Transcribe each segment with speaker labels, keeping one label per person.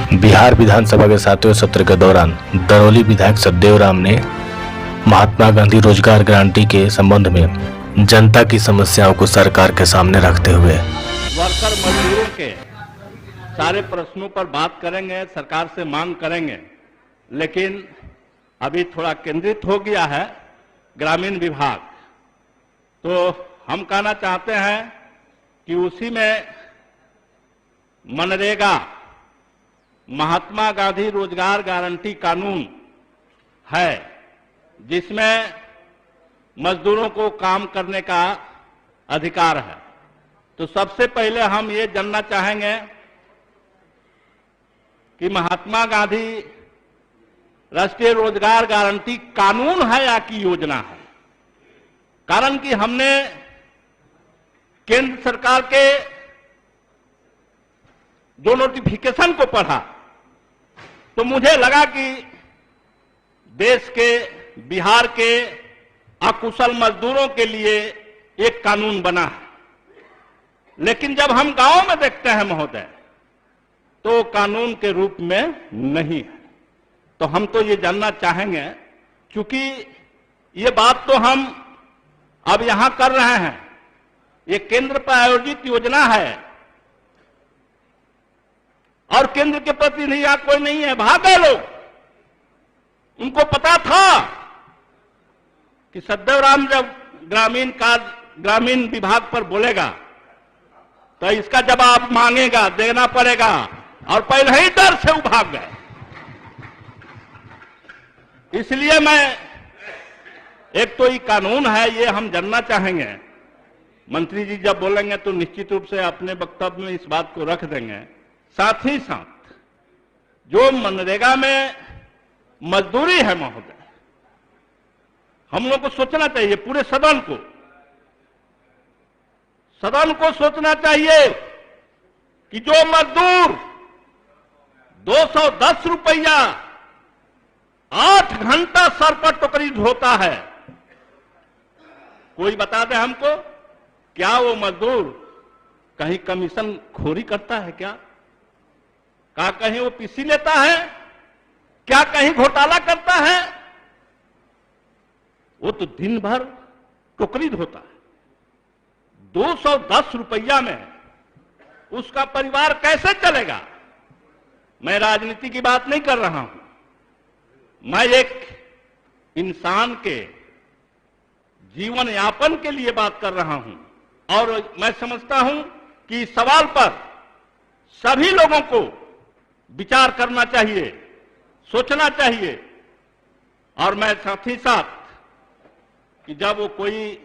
Speaker 1: बिहार विधानसभा के 7वें सत्र के दौरान दरौली विधायक सतदेव राम ने महात्मा गांधी रोजगार गारंटी के संबंध में जनता की समस्याओं को सरकार के सामने रखते हुए
Speaker 2: वर्कर मजदूरों के सारे प्रश्नों पर बात करेंगे, सरकार से मांग करेंगे, लेकिन अभी थोड़ा केंद्रित हो गया है ग्रामीण विभाग। तो हम कहना चाहते हैं कि उसी में मनरेगा महात्मा गांधी रोजगार गारंटी कानून है, जिसमें मजदूरों को काम करने का अधिकार है। तो सबसे पहले हम ये जानना चाहेंगे कि महात्मा गांधी राष्ट्रीय रोजगार गारंटी कानून है या कि योजना है। कारण कि हमने केंद्र सरकार के जो नोटिफिकेशन को पढ़ा तो मुझे लगा कि देश के बिहार के अकुशल मजदूरों के लिए एक कानून बना है, लेकिन जब हम गांव में देखते हैं महोदय तो कानून के रूप में नहीं है। तो हम तो ये जानना चाहेंगे, क्योंकि ये बात तो हम अब यहां कर रहे हैं, ये केंद्र पर आयोजित योजना है और केंद्र के प्रतिनिधि यहां कोई नहीं है, भाग गए लोग। उनको पता था कि सतदेव राम जब ग्रामीण विभाग पर बोलेगा तो इसका जवाब मांगेगा, देना पड़ेगा, और पहले ही डर से वो भाग गए। इसलिए मैं एक तो ये कानून है, ये हम जानना चाहेंगे। मंत्री जी जब बोलेंगे तो निश्चित रूप से अपने वक्तव्य में इस बात को रख देंगे। साथ ही साथ जो मनरेगा में मजदूरी है महोदय, हम लोग को सोचना चाहिए, पूरे सदन को सोचना चाहिए कि जो मजदूर 210 रुपया 8 घंटा सर पर टोकरी ढोता है, कोई बता दे हमको, क्या वो मजदूर कहीं कमीशन खोरी करता है क्या कहीं वो पीसी लेता है, क्या कहीं घोटाला करता है? वो तो दिन भर टोकरी ढोता है। 210 रुपया में उसका परिवार कैसे चलेगा? मैं राजनीति की बात नहीं कर रहा हूं, मैं एक इंसान के जीवन यापन के लिए बात कर रहा हूं। और मैं समझता हूं कि इस सवाल पर सभी लोगों को विचार करना चाहिए, सोचना चाहिए। और मैं साथ ही साथ कि जब वो कोई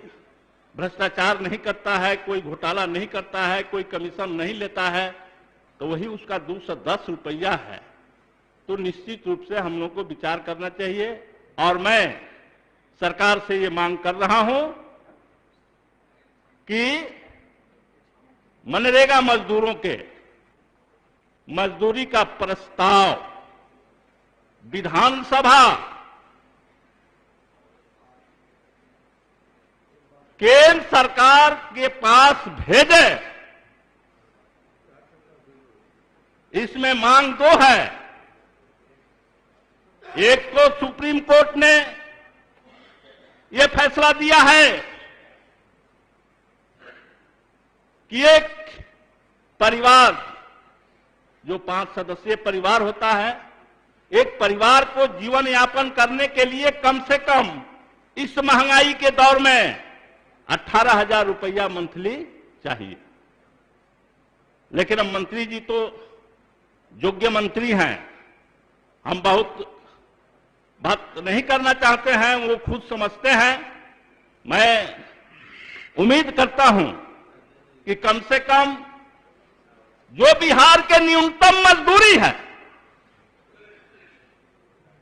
Speaker 2: भ्रष्टाचार नहीं करता है, कोई घोटाला नहीं करता है, कोई कमीशन नहीं लेता है, तो वही उसका 210 रुपया है। तो निश्चित रूप से हम लोग को विचार करना चाहिए। और मैं सरकार से ये मांग कर रहा हूं कि मनरेगा मजदूरों के मजदूरी का प्रस्ताव विधानसभा केंद्र सरकार के पास भेजे। इसमें मांग दो है। एक तो सुप्रीम कोर्ट ने यह फैसला दिया है कि एक परिवार जो 5 सदस्यीय परिवार होता है, एक परिवार को जीवन यापन करने के लिए कम से कम इस महंगाई के दौर में 18,000 रुपया मंथली चाहिए। लेकिन अब मंत्री जी तो योग्य मंत्री हैं, हम बहुत बात नहीं करना चाहते हैं, वो खुद समझते हैं। मैं उम्मीद करता हूं कि कम से कम जो बिहार के न्यूनतम मजदूरी है,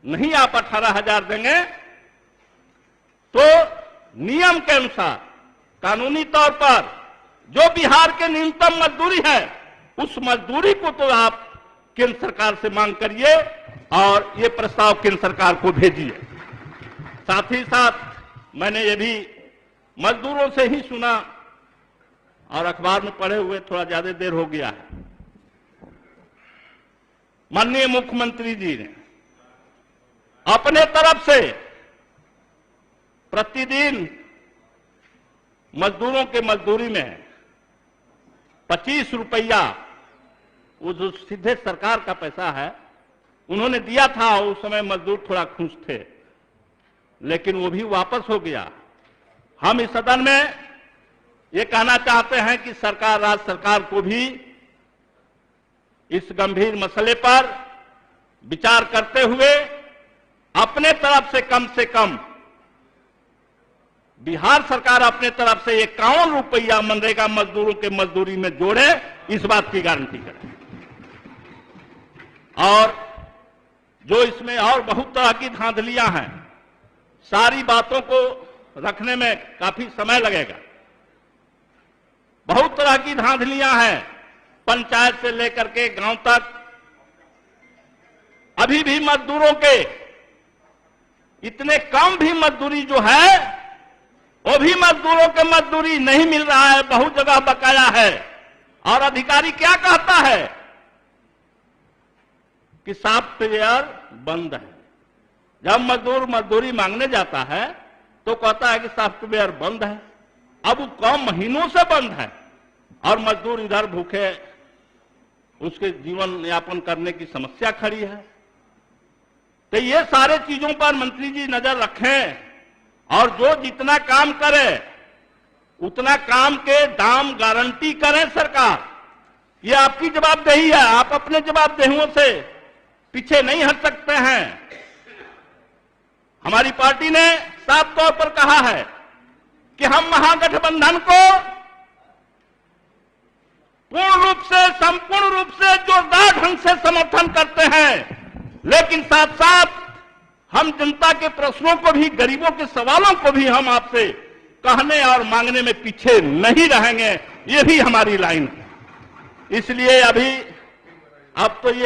Speaker 2: नहीं आप 18,000 देंगे तो नियम के अनुसार कानूनी तौर पर जो बिहार के न्यूनतम मजदूरी है, उस मजदूरी को तो आप केंद्र सरकार से मांग करिए और ये प्रस्ताव केंद्र सरकार को भेजिए। साथ ही साथ मैंने ये भी मजदूरों से ही सुना और अखबार में पढ़े हुए थोड़ा ज्यादा देर हो गया है माननीय मुख्यमंत्री जी ने अपने तरफ से प्रतिदिन मजदूरों के मजदूरी में 25 रुपया, वो जो सीधे सरकार का पैसा है, उन्होंने दिया था। उस समय मजदूर थोड़ा खुश थे, लेकिन वो भी वापस हो गया। हम इस सदन में ये कहना चाहते हैं कि सरकार, राज्य सरकार को भी इस गंभीर मसले पर विचार करते हुए अपने तरफ से कम बिहार सरकार अपने तरफ से 51 रुपया मनरेगा मजदूरों के मजदूरी में जोड़े, इस बात की गारंटी करें। और जो इसमें और बहुत तरह की धांधलियां हैं, सारी बातों को रखने में काफी समय लगेगा। बहुत तरह की धांधलियां हैं, पंचायत से लेकर के गांव तक। अभी भी मजदूरों के इतने कम भी मजदूरी जो है, वो भी मजदूरों के मजदूरी नहीं मिल रहा है, बहुत जगह बकाया है। और अधिकारी क्या कहता है कि सॉफ्टवेयर बंद है। जब मजदूर मजदूरी मांगने जाता है तो कहता है कि सॉफ्टवेयर बंद है। अब वो कम महीनों से बंद है और मजदूर इधर भूखे उसके जीवन यापन करने की समस्या खड़ी है। तो ये सारे चीजों पर मंत्री जी नजर रखें और जो जितना काम करे उतना काम के दाम गारंटी करें सरकार। ये आपकी जवाबदेही है, आप अपने जवाबदेहियों से पीछे नहीं हट सकते हैं। हमारी पार्टी ने साफ तौर पर कहा है कि हम महागठबंधन को पूर्ण रूप से, संपूर्ण रूप से, जोरदार ढंग से समर्थन करते हैं, लेकिन साथ साथ हम जनता के प्रश्नों को भी, गरीबों के सवालों को भी हम आपसे कहने और मांगने में पीछे नहीं रहेंगे। ये भी हमारी लाइन है। इसलिए अब तो ये